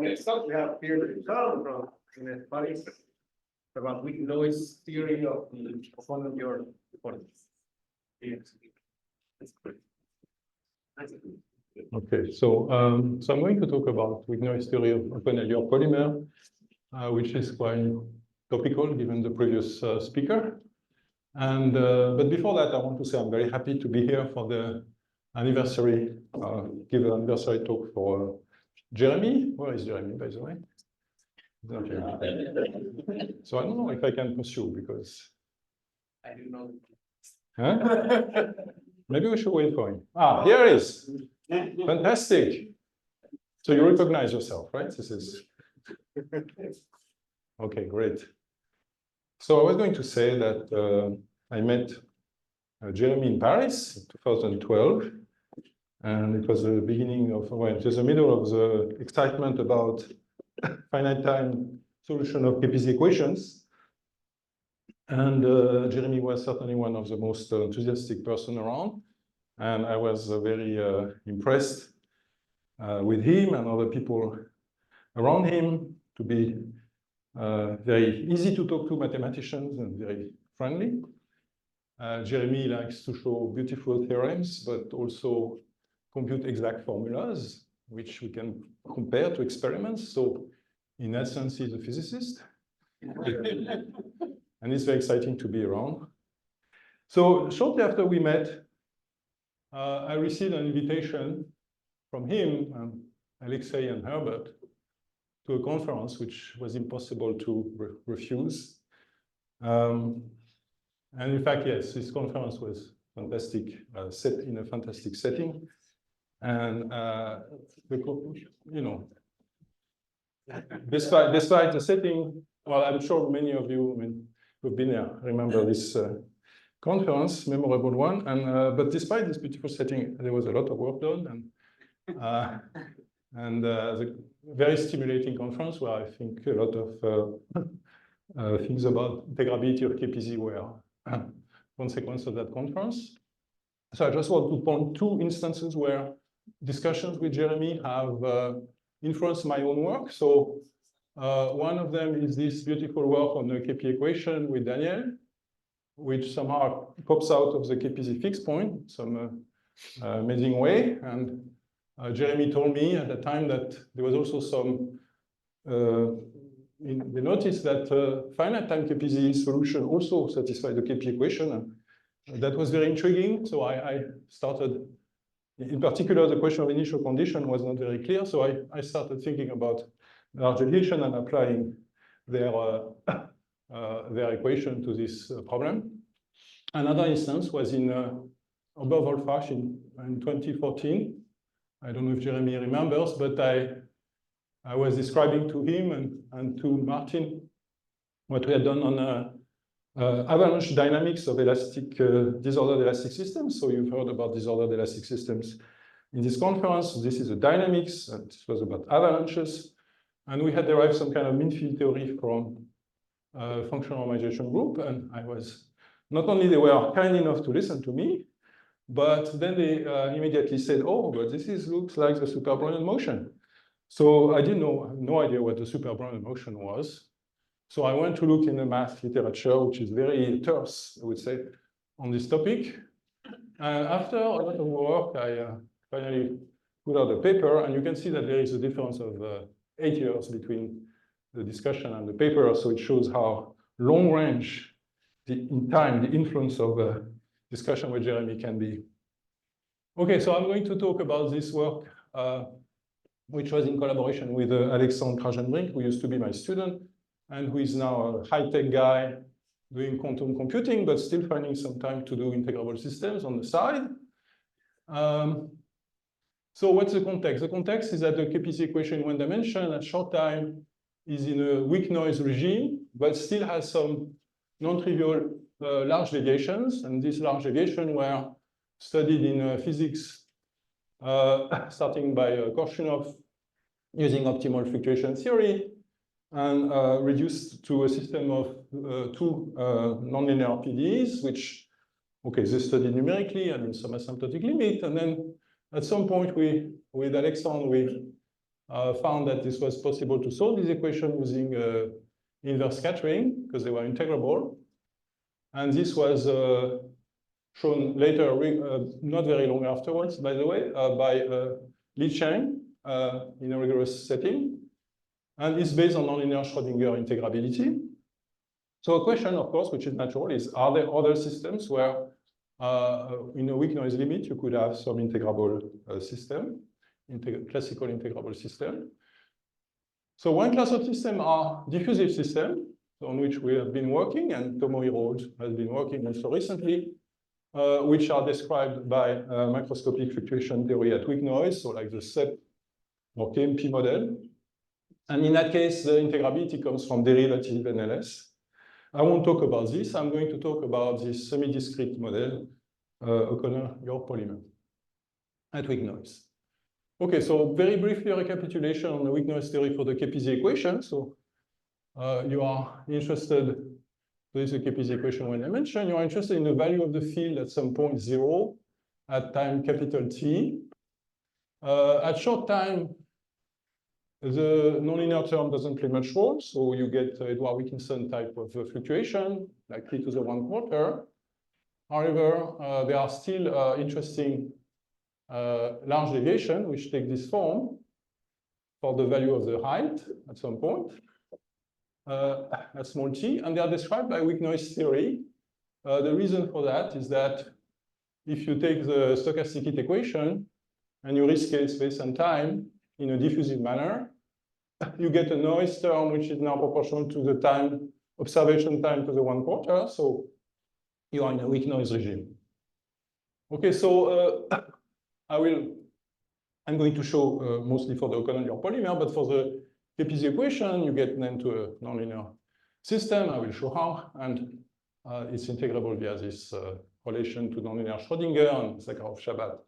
next up, we have Pierre Le Doussal from Paris about weak noise theory of the O'Connell Yor quantities. Okay, so I'm going to talk about weak noise theory of O'Connell Yor polymer, which is quite topical given the previous speaker. And but before that, I want to say I'm very happy to be here for the anniversary, give an anniversary talk for Jeremy. Where is Jeremy, by the way? Not here. So I don't know if I can pursue because I do know. huh? Maybe we should wait for him. Ah, here he is. Fantastic. So you recognize yourself, right? This is okay, great. So I was going to say that I met Jeremy in Paris in 2012, and it was the beginning of, well, it was the middle of the excitement about finite time solution of KPZ equations. And Jeremy was certainly one of the most enthusiastic person around. And I was very impressed with him and other people around him to be very easy to talk to mathematicians and very friendly. Jeremy likes to show beautiful theorems, but also compute exact formulas, which we can compare to experiments. So in that sense, he's a physicist. And it's very exciting to be around. So shortly after we met, I received an invitation from him, Alexei and Herbert, to a conference which was impossible to refuse. And in fact, yes, this conference was fantastic, set in a fantastic setting. And you know, despite the setting, well, I'm sure many of you who've been there remember this conference, memorable one. And but despite this beautiful setting, there was a lot of work done, and the very stimulating conference where I think a lot of things about integrability of KPZ were consequence of that conference. So I just want to point two instances where discussions with Jeremy have influenced my own work. So one of them is this beautiful work on the KP equation with Daniel, which somehow pops out of the KPZ fixed point, some amazing way. And Jeremy told me at the time that there was also some, they noticed that finite time KPZ solution also satisfied the KP equation. And that was very intriguing. So I started, in particular, the question of initial condition was not very clear. So I started thinking about large deviation and applying their equation to this problem. Another instance was in Oberwolfach in 2014. I don't know if Jeremy remembers, but I was describing to him and to Martin what we had done on avalanche dynamics of elastic disordered elastic systems. So you've heard about disordered elastic systems in this conference. This is a dynamics, and this was about avalanches. And we had derived some kind of mean field theory from functional normalization group. And I was, not only they were kind enough to listen to me, but then they immediately said, oh, but this looks like the super Brownian motion. So I didn't know, no idea what the super Brownian motion was. So I went to look in the math literature, which is very terse, I would say, on this topic. After a lot of work, I finally put out a paper, and you can see that there is a difference of 8 years between the discussion and the paper. So it shows how long range in time the influence of discussion with Jeremy can be. Okay, so I'm going to talk about this work, which was in collaboration with Alexandre Krajenbrink, who used to be my student, and who is now a high-tech guy doing quantum computing, but still finding some time to do integrable systems on the side. So what's the context? The context is that the KPZ equation in one dimension at short time is in a weak noise regime, but still has some non-trivial large deviations. And these large deviations were studied in physics, starting by Korshunov using optimal fluctuation theory, and reduced to a system of two nonlinear PDEs, which, okay, they studied numerically and in some asymptotic limit. And then at some point, with Alexandre, we found that this was possible to solve this equation using inverse scattering because they were integrable. And this was shown later, not very long afterwards, by the way, by Li Cheng in a rigorous setting. And it's based on nonlinear Schrodinger integrability. So a question, of course, which is natural, is are there other systems where in a weak noise limit, you could have some integrable system, classical integrable system. So one class of system are diffusive systems on which we have been working, and Tomohiro has been working also recently, which are described by microscopic fluctuation theory at weak noise, so like the SEP or KMP model. And in that case, the integrability comes from derivative NLS. I won't talk about this. I'm going to talk about this semi-discrete model, O'Connell Yor polymer at weak noise. Okay, so very briefly a recapitulation on the weak noise theory for the KPZ equation. So you are interested, this is the KPZ equation when I mentioned, you are interested in the value of the field at some point 0 at time capital T. At short time, the nonlinear term doesn't play much role, so you get Edward Wilkinson type of fluctuation, like t to the 1/4. However, there are still interesting large deviation which take this form for the value of the height at some point, at small t, and they are described by weak noise theory. The reason for that is that if you take the stochastic heat equation and you rescale space and time in a diffusive manner, you get a noise term which is now proportional to the time, observation time to the 1/4, so you are in a weak noise regime. Okay, so I'm going to show mostly for the O'Connell Yor polymer, but for the KPZ equation, you get then to a nonlinear system. I will show how, and it's integrable via this relation to nonlinear Schrodinger and Zakharov-Shabat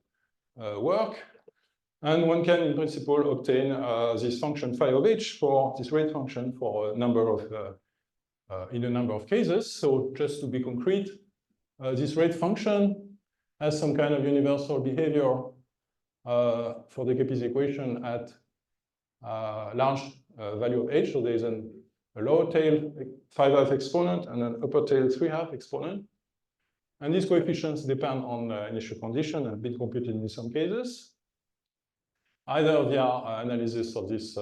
work. And one can, in principle, obtain this function phi of h for this rate function for a number of in a number of cases. So just to be concrete, this rate function has some kind of universal behavior for the KPZ equation at large value of h. So there is a lower tail 5½ exponent and an upper tail 3½ exponent. And these coefficients depend on initial condition and have been computed in some cases, either via analysis of these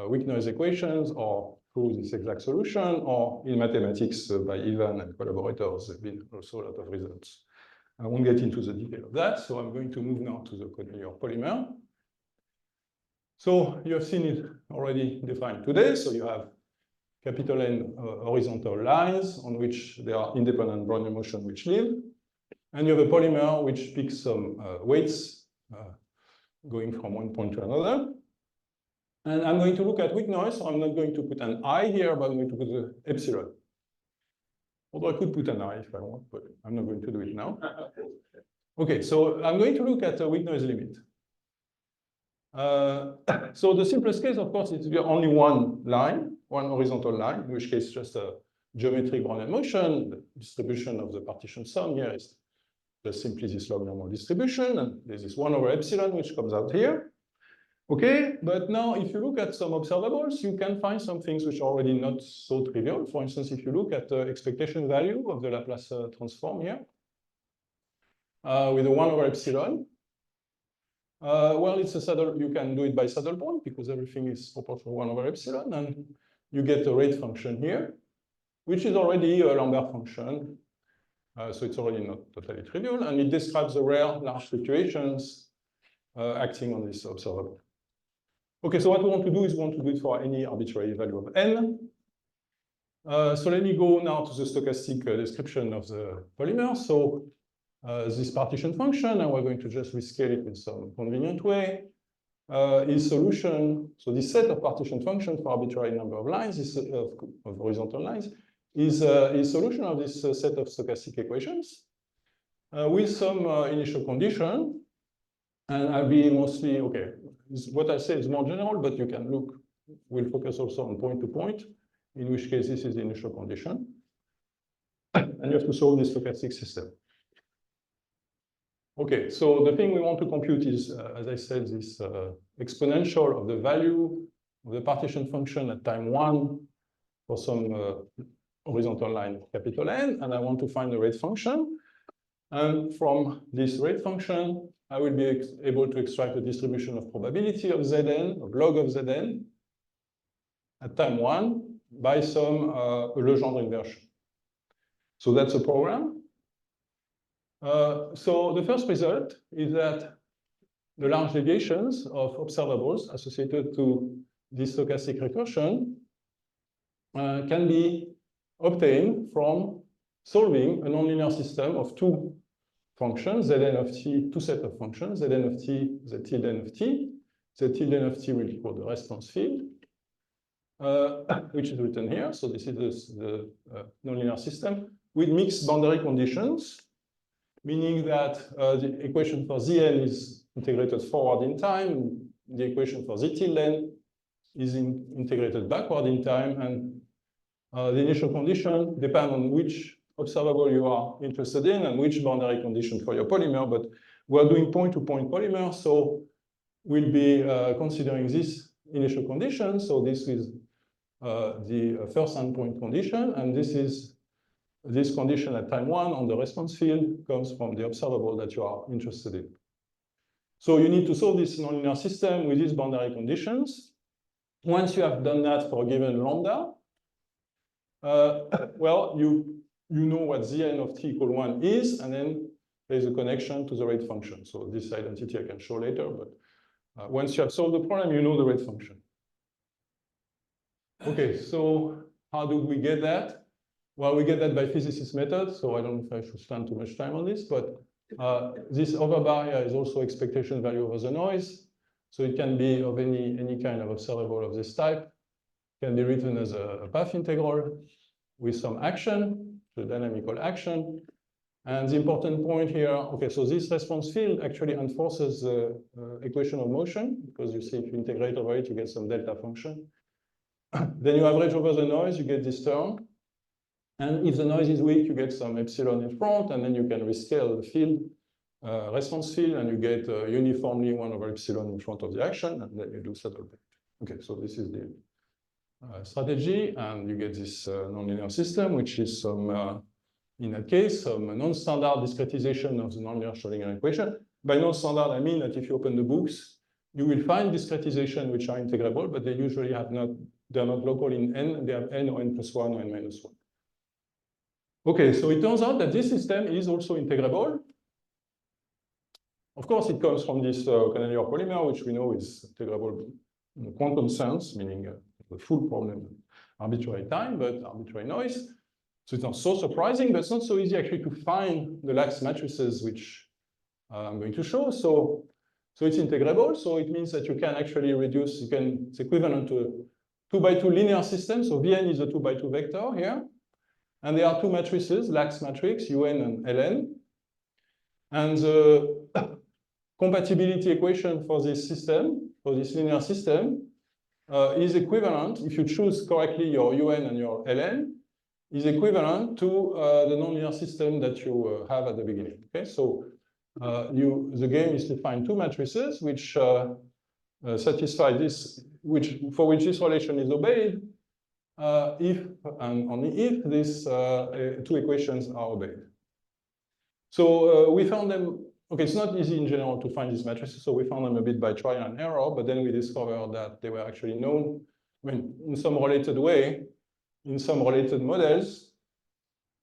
weak noise equations or through this exact solution, or in mathematics by Ivan and collaborators. There have been also a lot of results. I won't get into the detail of that, so I'm going to move now to the O'Connell Yor polymer. So you have seen it already defined today. So you have capital N horizontal lines on which there are independent Brownian motion which live. And you have a polymer which picks some weights going from one point to another. And I'm going to look at weak noise, so I'm not going to put an I here, but I'm going to put the epsilon. Although I could put an I if I want, but I'm not going to do it now. Okay, so I'm going to look at the weak noise limit. So the simplest case, of course, is only one line, one horizontal line, in which case just a geometric Brownian motion. The distribution of the partition sum here is just simply this log normal distribution, and there's this 1/epsilon which comes out here. Okay, but now if you look at some observables, you can find some things which are already not so trivial. For instance, if you look at the expectation value of the Laplace transform here, with a 1/epsilon, well, it's a saddle, you can do it by saddle point because everything is proportional 1/epsilon, and you get a rate function here, which is already a Lambert function. So it's already not totally trivial, and it describes the rare large fluctuations acting on this observable. Okay, so what we want to do is we want to do it for any arbitrary value of n. So let me go now to the stochastic description of the polymer. So this partition function, and we're going to just rescale it in some convenient way, is solution. So this set of partition functions for arbitrary number of lines, is of horizontal lines, is solution of this set of stochastic equations with some initial condition. And I'll be mostly, okay, what I say is more general, but you can look, we'll focus also on point to point, in which case this is the initial condition. And you have to solve this stochastic system. Okay, so the thing we want to compute is, as I said, this exponential of the value of the partition function at time 1 for some horizontal line capital N, and I want to find the rate function. And from this rate function, I will be able to extract a distribution of probability of Zn, of log of Zn, at time 1 by some Legendre inversion. So that's a program. So the first result is that the large deviations of observables associated to this stochastic recursion can be obtained from solving a nonlinear system of two functions, Zn of t, two sets of functions, Zn of t, Z tilde n of t. Z tilde n of t will equal the response field, which is written here. So this is the nonlinear system with mixed boundary conditions, meaning that the equation for Zn is integrated forward in time, the equation for Z tilde n is integrated backward in time, and the initial condition depend on which observable you are interested in and which boundary condition for your polymer, but we're doing point-to-point polymer, so we'll be considering this initial condition. So this is the first endpoint condition, and this is this condition at time 1 on the response field comes from the observable that you are interested in. So you need to solve this nonlinear system with these boundary conditions. Once you have done that for a given lambda, well, you know what Zn of t equal 1 is, and then there's a connection to the rate function. So this identity I can show later, but once you have solved the problem, you know the rate function. Okay, so how do we get that? Well, we get that by physicist method, so I don't know if I should spend too much time on this, but this over barrier is also expectation value over the noise. So it can be of any kind of observable of this type. It can be written as a path integral with some action, the dynamical action. And the important point here, okay, so this response field actually enforces the equation of motion, because you see if you integrate over it, you get some delta function. Then you average over the noise, you get this term. And if the noise is weak, you get some epsilon in front, and then you can rescale the field, response field, and you get uniformly 1 over epsilon in front of the action, and then you do settlement. Okay, so this is the strategy, and you get this nonlinear system, which is some, in that case, some non-standard discretization of the nonlinear Schrodinger equation. By non-standard, I mean that if you open the books, you will find discretization which are integrable, but they usually have not, they're not local in n, they have n or n plus 1 or n minus 1. Okay, so it turns out that this system is also integrable. Of course, it comes from this O'Connell Yor polymer, which we know is integrable in the quantum sense, meaning the full problem, arbitrary time, but arbitrary noise. So it's not so surprising, but it's not so easy actually to find the lax matrices, which I'm going to show. So it's integrable, so it means that you can actually reduce, it's equivalent to a 2x2 linear system. So Vn is a 2x2 vector here. And there are two matrices, lax matrix, Un and Ln. And the compatibility equation for this system, for this linear system, is equivalent, if you choose correctly your Un and your Ln, is equivalent to the nonlinear system that you have at the beginning. Okay, so the game is to find two matrices which satisfy this, for which this relation is obeyed, if and only if these two equations are obeyed. So we found them, okay, it's not easy in general to find these matrices, so we found them a bit by trial and error, but then we discovered that they were actually known, I mean, in some related way, in some related models.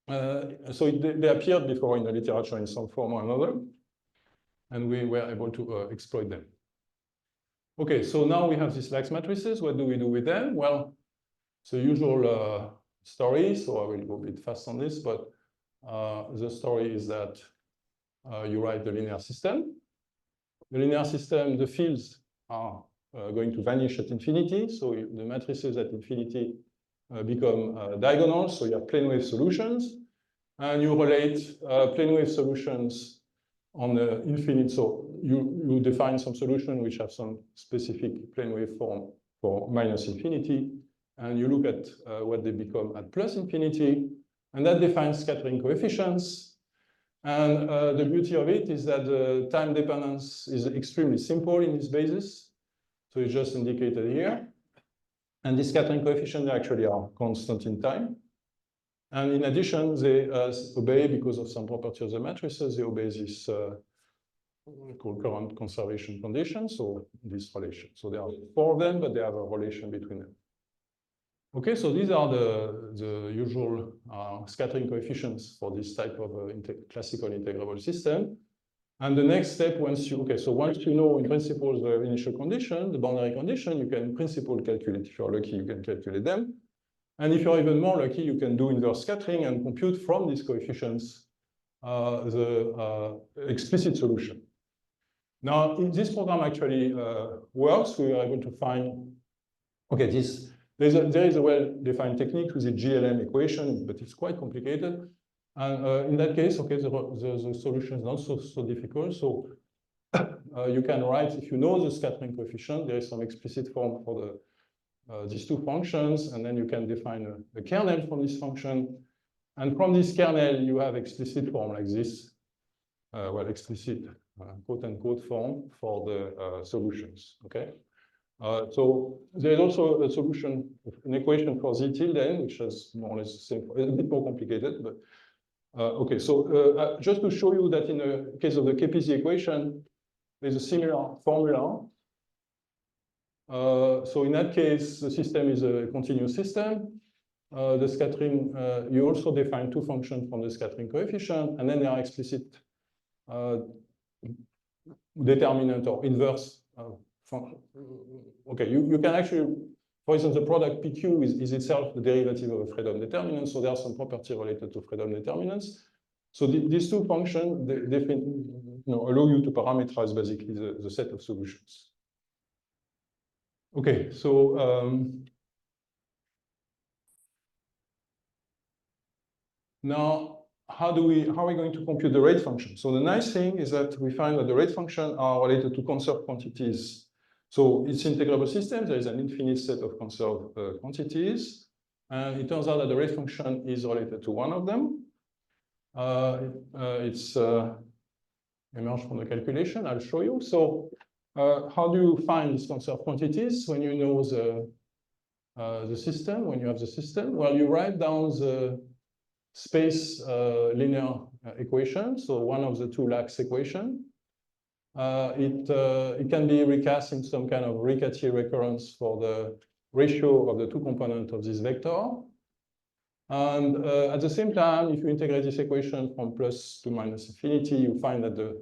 So they appeared before in the literature in some form or another, and we were able to exploit them. Okay, so now we have these lax matrices. What do we do with them? Well, it's the usual story, so I will go a bit fast on this, but the story is that you write the linear system. The linear system, the fields are going to vanish at infinity, so the matrices at infinity become diagonal, so you have plane wave solutions, and you relate plane wave solutions on the infinite, so you define some solution which have some specific plane wave form for minus infinity, and you look at what they become at plus infinity, and that defines scattering coefficients. And the beauty of it is that the time dependence is extremely simple in this basis. So it's just indicated here. And the scattering coefficients actually are constant in time. And in addition, they obey, because of some property of the matrices, they obey this called current conservation condition, so this relation. So there are 4 of them, but they have a relation between them. Okay, so these are the usual scattering coefficients for this type of classical integrable system. And the next step, once you know in principle the initial condition, the boundary condition, you can in principle calculate. If you're lucky, you can calculate them. And if you're even more lucky, you can do inverse scattering and compute from these coefficients the explicit solution. Now, this program actually works. We were able to find, okay, there is a well-defined technique with the GLM equation, but it's quite complicated. And in that case, okay, the solution is not so difficult. So you can write, if you know the scattering coefficient, there is some explicit form for these 2 functions, and then you can define a kernel from this function. And from this kernel, you have explicit form like this, explicit quote-unquote form for the solutions, okay? So there's also a solution, an equation for z tilde n, which is more or less the same, a bit more complicated, but okay. So just to show you that in the case of the KPZ equation, there's a similar formula. So in that case, the system is a continuous system. The scattering, you also define 2 functions from the scattering coefficient, and then there are explicit determinant or inverse. Okay, you can actually, for instance, the product PQ is itself the derivative of a Freedom determinant, so there are some property related to Freedom determinants. So these 2 functions, they allow you to parameterize basically the set of solutions. Okay, so now how are we going to compute the rate function? So the nice thing is that we find that the rate function are related to conserved quantities. So it's integrable system. There is an infinite set of conserved quantities. And it turns out that the rate function is related to one of them. It's emerged from the calculation. I'll show you. So how do you find these conserved quantities when you know the system, when you have the system? Well, you write down the space linear equation. So one of the 2 lax equation. It can be recast in some kind of Riccati recurrence for the ratio of the 2 components of this vector. And at the same time, if you integrate this equation from plus to minus infinity, you find that the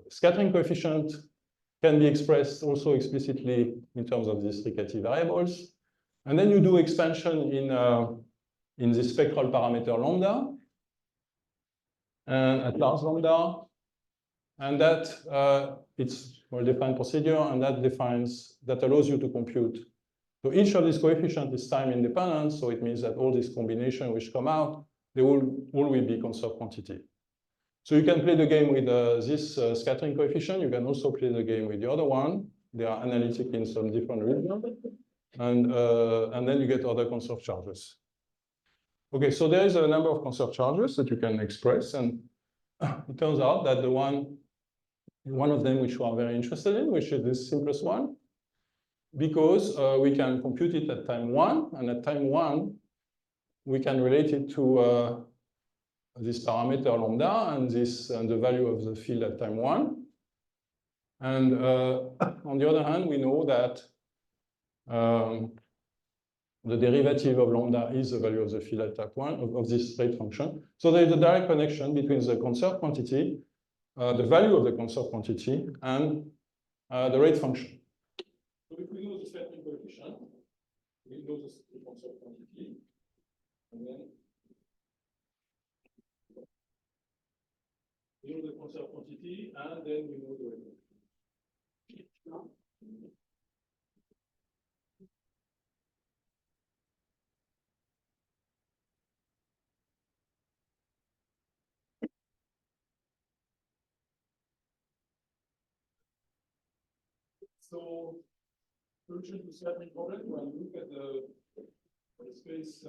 scattering coefficient can be expressed also explicitly in terms of these Riccati variables. And then you do expansion in the spectral parameter lambda and at large lambda. And that it's a well-defined procedure, and that allows you to compute. So each of these coefficients is time independent, so it means that all these combinations which come out, they will be conserved quantity. So you can play the game with this scattering coefficient. You can also play the game with the other one. They are analytic in some different regions, and then you get other conserved charges. Okay, so there is a number of conserved charges that you can express, and it turns out that one of them which we are very interested in, which is this simplest one, because we can compute it at time 1, and at time 1, we can relate it to this parameter lambda and the value of the field at time 1. And on the other hand, we know that the derivative of lambda is the value of the field at type 1 of this rate function. So there is a direct connection between the conserved quantity, the value of the conserved quantity, and the rate function. So if we know the scattering coefficient, we know the conserved quantity, and then we know the conserved quantity, and then we know the rate function. So, solution to scattering problem, when you look at the space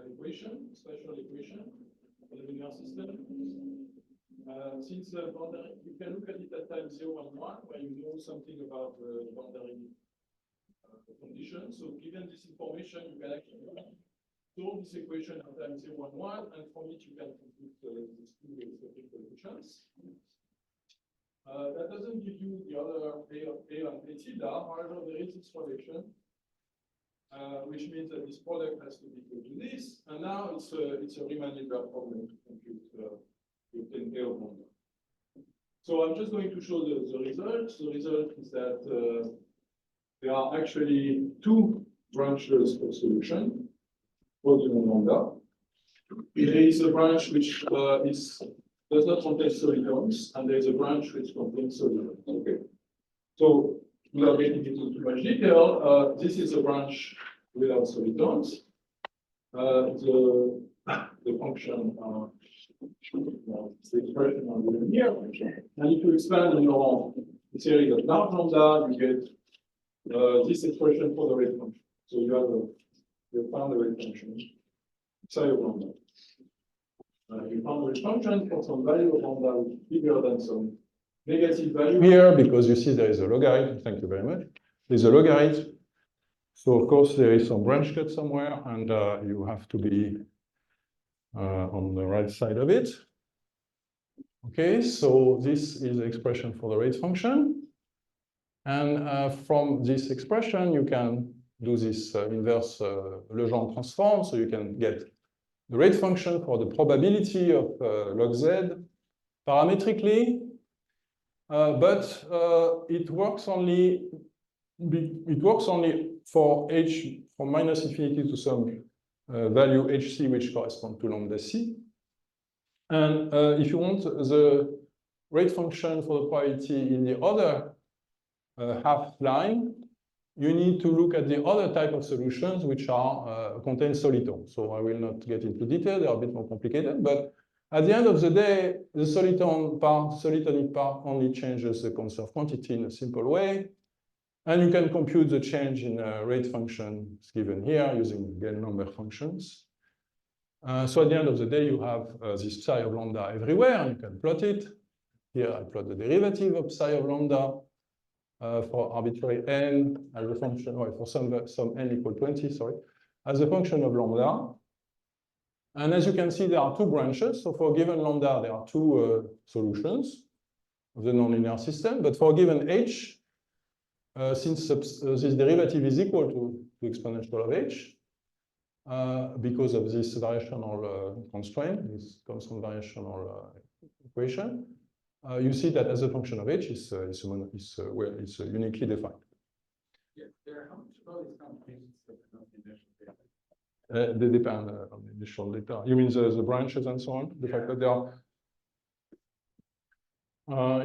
equation, spatial equation, the linear system. Since the boundary, you can look at it at time 0 and 1, where you know something about the boundary condition. So given this information, you can actually solve this equation at time 0 and 1, and from it you can compute these two expected solutions. That doesn't give you the other A and A tilde. However, there is this relation, which means that this product has to be equal to this. And now it's a Riemann-Hilbert problem to compute the obtain A of lambda. So I'm just going to show the result. The result is that there are actually two branches of solution for the lambda. There is a branch which does not contain solitons, and there is a branch which contains solitons. Okay. So without getting into too much detail, this is a branch without solitons. The function the expression on here. And if you expand on your series of large lambda, you get this expression for the rate function. So you found the rate function psi of lambda. You found the rate function for some value of lambda which is bigger than some negative value here, because you see there is a logarithm. Thank you very much. There's a logarithm. So of course there is some branch cut somewhere, and you have to be on the right side of it. Okay, so this is the expression for the rate function. And from this expression, you can do this inverse Legendre transform. So you can get the rate function for the probability of log z parametrically. But it works only for h from minus infinity to some value hc, which corresponds to lambda c. And if you want the rate function for the probability in the other half line, you need to look at the other type of solutions which are contain solitons. So I will not get into detail; they are a bit more complicated. But at the end of the day, the solitonic part only changes the conserved quantity in a simple way. And you can compute the change in rate function given here using again number functions. So at the end of the day, you have this psi of lambda everywhere, and you can plot it. Here I plot the derivative of psi of lambda for arbitrary n as a function, for some n equal 20, sorry, as a function of lambda. And as you can see, there are two branches. So for a given lambda, there are two solutions of the nonlinear system. But for a given h, since this derivative is equal to exponential of h, because of this variational constraint, this constant variational equation, you see that as a function of h is uniquely defined. Yeah, how much of all these computations depend on the initial data? They depend on the initial data. You mean the branches and so on? The fact that they are.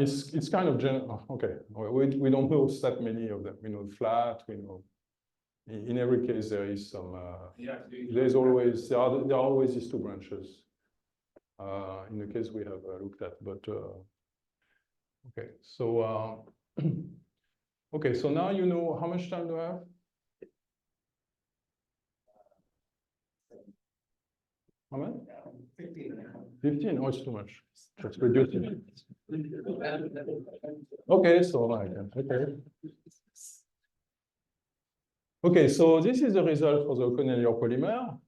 It's kind of general. Okay, we don't know that many of them. We know flat. We know. In every case, there is some. There are always these two branches. In the case we have looked at, but okay. So okay. So now you know how much time do I have? 7. How much? 15. 15? Oh, it's too much. Let's reduce it. Okay, so okay. Okay, so this is the result for the O'Connell Yor polymer.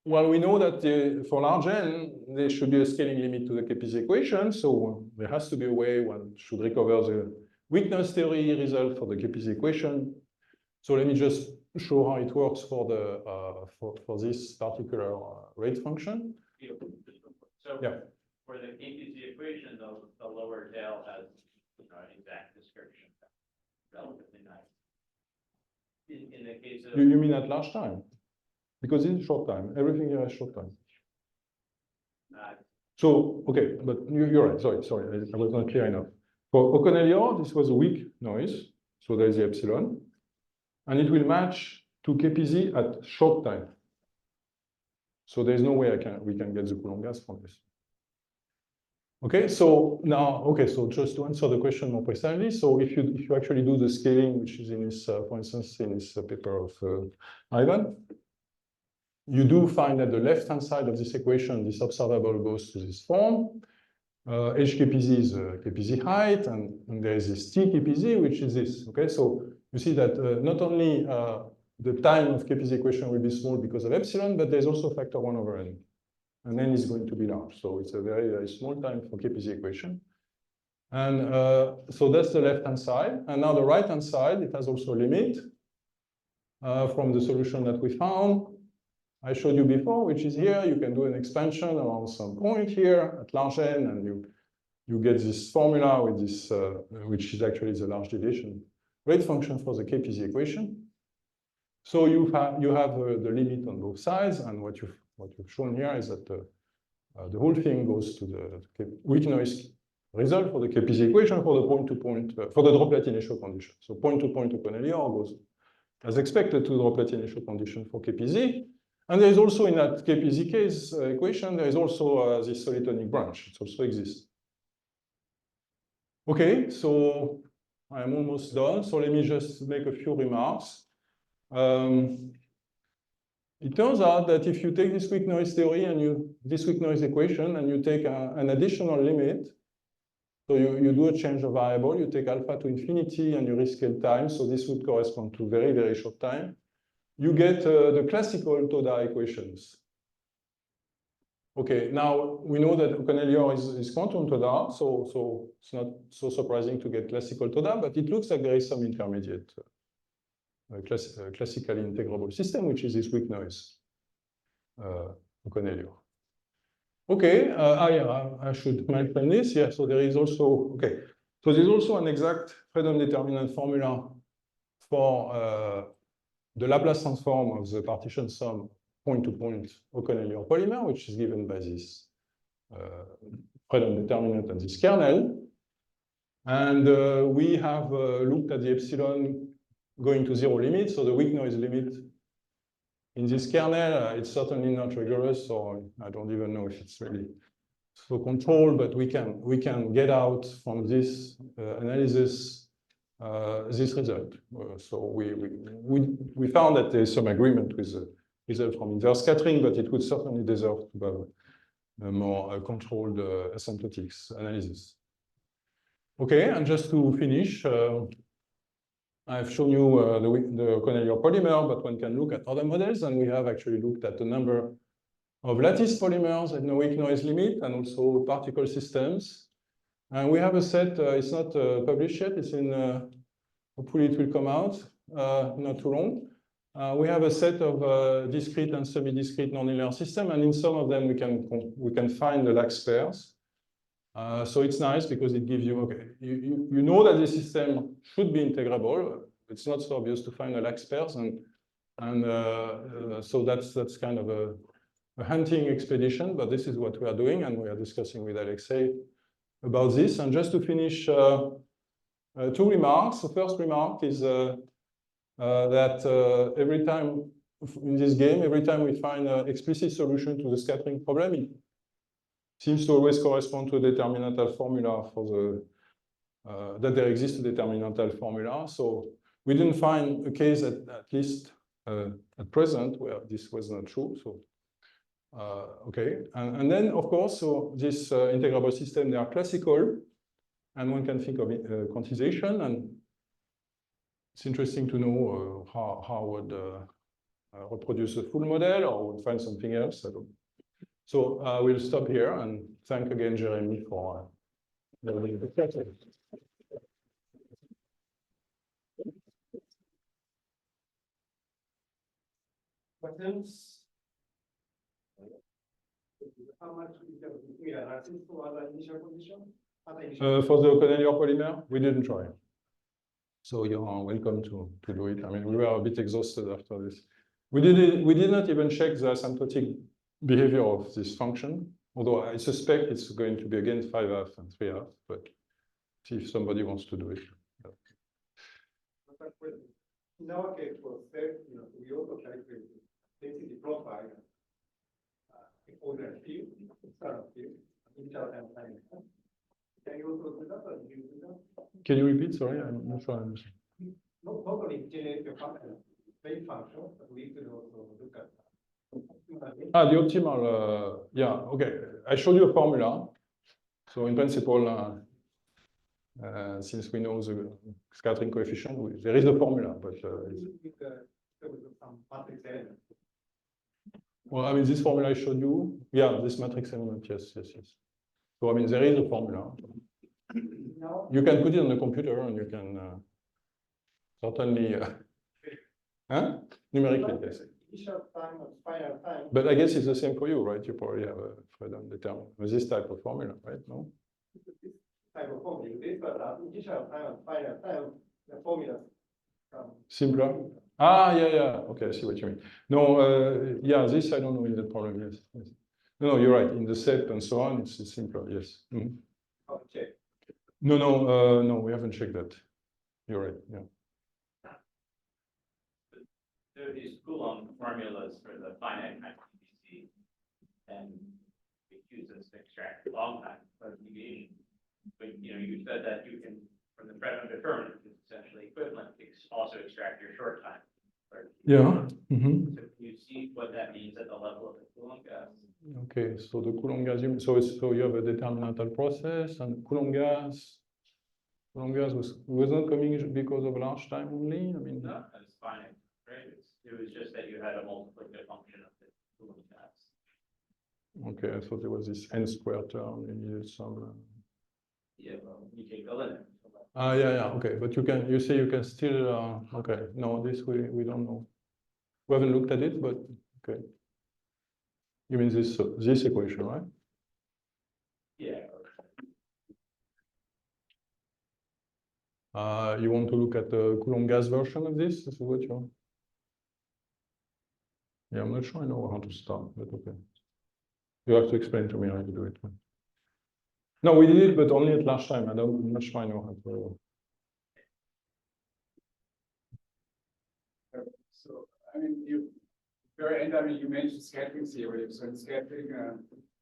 Well, we know that for large n, there should be a scaling limit to the Capizzi equation. So there has to be a way one should recover the weakness theory result for the Capizzi equation. So let me just show how it works for the for this particular rate function. So yeah. For the Capizzi equation, the lower tail has exact description. Relatively nice. In the case of you mean at large time? Because it's short time. Everything here is short time. So okay, but you're right. Sorry, I was not clear enough. For O'Connell Yor, this was a weak noise. So there is the epsilon, and it will match to Capizzi at short time. So there's no way we can get the Coulomb gas from this. Okay, so now, okay, so just to answer the question more precisely, so if you actually do the scaling, which is in this, for instance, in this paper of Ivan, you do find that the left-hand side of this equation, this observable goes to this form. HKPZ is KPZ height, and there is this TKPZ, which is this. Okay, so you see that not only the time of KPZ equation will be small because of epsilon, but there's also factor 1 over n. And n is going to be large. So it's a very, very small time for KPZ equation. And so that's the left-hand side. And now the right-hand side, it has also a limit from the solution that we found. I showed you before, which is here. You can do an expansion around some point here at large n, and you get this formula with this, which is actually the large deviation rate function for the KPZ equation. So you have the limit on both sides, and what you've shown here is that the whole thing goes to the weak noise result for the KPZ equation for the point-to-point for the droplet initial condition. So point-to-point O'Connell Yor goes as expected to the droplet initial condition for KPZ. And there is also in that KPZ case equation, there is also this solitonic branch. It also exists. Okay, so I'm almost done. So let me just make a few remarks. It turns out that if you take this weak noise theory and this weak noise equation and you take an additional limit, so you do a change of variable, you take alpha to infinity and you rescale time. So this would correspond to very, very short time. You get the classical Toda equations. Okay, now we know that O'Connell Yor is quantum Toda, so it's not so surprising to get classical Toda, but it looks like there is some intermediate classically integrable system, which is this weak noise O'Connell Yor. Okay, I should mention this. Yeah, so there is also, okay, so there's also an exact freedom determinant formula for the Laplace transform of the partition sum point-to-point O'Connell Yor polymer, which is given by this freedom determinant and this kernel. And we have looked at the epsilon going to zero limit, so the weak noise limit in this kernel, it's certainly not rigorous, or I don't even know if it's really so controlled, but we can get out from this analysis this result. So we found that there's some agreement with the result from inverse scattering, but it would certainly deserve to have a more controlled asymptotics analysis. Okay, and just to finish, I've shown you the O'Connell Yor polymer, but one can look at other models, and we have actually looked at a number of lattice polymers at no weak noise limit, and also particle systems. And we have a set, it's not published yet, it's in, hopefully it will come out, not too long. We have a set of discrete and semi-discrete nonlinear systems, and in some of them we can find the lax pairs. So it's nice because it gives you, okay, you know that the system should be integrable. It's not so obvious to find a lax pairs, and so that's kind of a hunting expedition, but this is what we are doing, and we are discussing with Alexei about this. And just to finish, two remarks. The first remark is that every time in this game, every time we find an explicit solution to the scattering problem, it seems to always correspond to a determinantal formula for the, that there exists a determinantal formula. So we didn't find a case at least at present where this was not true. So, okay. And then, of course, so this integrable system, they are classical, and one can think of quantization. And it's interesting to know how would reproduce a full model, or would find something else. I don't. So we'll stop here and thank again Jeremy for the discussion. Questions? How much we are asking for other initial condition? For the O'Connell Yor polymer, we didn't try. So you are welcome to do it. I mean, we were a bit exhausted after this. We did not even check the asymptotic behavior of this function, although I suspect it's going to be again 5/2 and 3/2, but see if somebody wants to do it. Yeah. In our case, for third, we also calculate the density profile, order field, start field, initial and time. Can you also do that, or do you do that? Can you repeat? Sorry, I'm not sure I understand. Not only generate your function, wave function, but we could also look at The optimal, yeah, okay. I showed you a formula. So in principle, since we know the scattering coefficient, there is a formula, but well, I mean, this formula I showed you, yeah, this matrix element, yes. So I mean, there is a formula. You can put it on the computer, and you can certainly, numerically, yes. Initial time and final time. But I guess it's the same for you, right? You probably have a Freedom determinant with this type of formula, right? No? This type of formula, this initial time and final time, the formula. Simpler? Yeah. Okay, I see what you mean. No, yeah, this I don't know in the problem, yes. No, you're right. In the set and so on, it's simpler, yes. Okay. No, we haven't checked that. You're right, yeah. There are these Coulomb formulas for the finite time PVC, and it uses to extract long time for deviation. But you said that you can, from the Freidom determinant, is essentially equivalent, also extract your short time. Yeah. So can you see what that means at the level of the Coulomb gas? Okay, so the Coulomb gas, so you have a determinantal process, and Coulomb gas was not coming because of large time only. I mean, No, that's finite, right? It was just that you had a multiplicative function of the Coulomb gas. okay, I thought there was this n squared term. You needed some. Yeah, well, you take the limit. Yeah. Okay, but you say you can still. Okay, no, this we don't know. We haven't looked at it, but okay. You mean this equation, right? Yeah. You want to look at the Coulomb gas version of this? This is what you. Yeah, I'm not sure I know how to start, but okay. You have to explain to me how to do it. No, we did it, but only at last time. I'm not sure I know how to. So, I mean, very end, I mean, you mentioned scattering theory. So in scattering,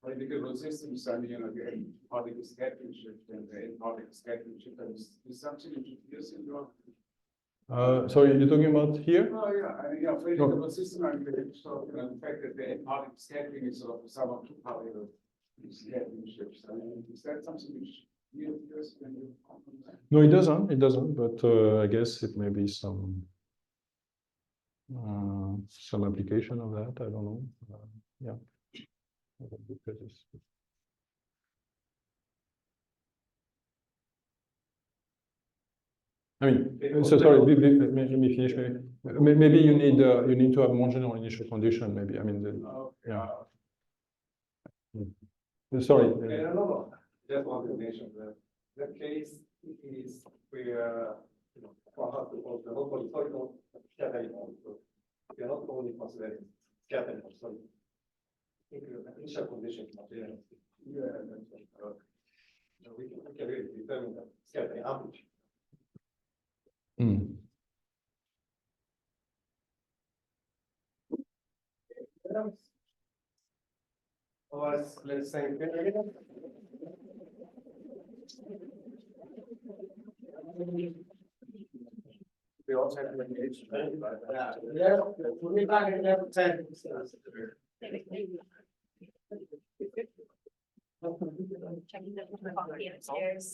particle systems, I mean, the particle scattering shift and the particle scattering shift is something introduced in your. Sorry, you're talking about here? Oh, yeah, I mean, yeah, particle system, I mean, the fact that the particle scattering is sort of the sum of two particle scattering shifts. I mean, is that something which you introduced when you? No, it doesn't, but I guess it may be some application of that. I don't know. Yeah. I mean, so sorry. Let me finish. Maybe you need to have more general initial condition. Maybe I mean, yeah. Sorry. No. Just want to mention that case is where the whole polynomial scattering also. We are not only considering scattering also. Initial conditions material. Yeah, we can really determine the scattering amplitude. Let's say we also have to engage. Yeah, we're not going to have 10. Checking the coffee upstairs.